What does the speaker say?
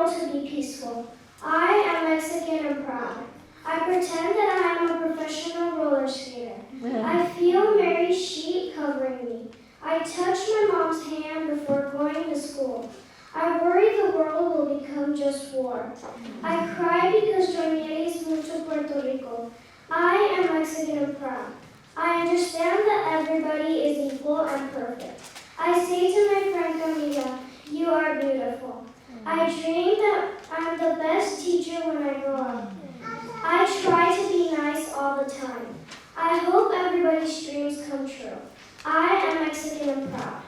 world to be peaceful. I am Mexican and proud. I pretend that I am a professional roller skater. I feel Mary's sheet covering me. I touch my mom's hand before going to school. I worry the world will become just war. I cry because Jonielis moved to Puerto Rico. I am Mexican and proud. I understand that everybody is equal and perfect. I say to my friend Camila, you are beautiful. I dream that I'm the best teacher when I grow up. I try to be nice all the time. I hope everybody's dreams come true. I am Mexican and proud.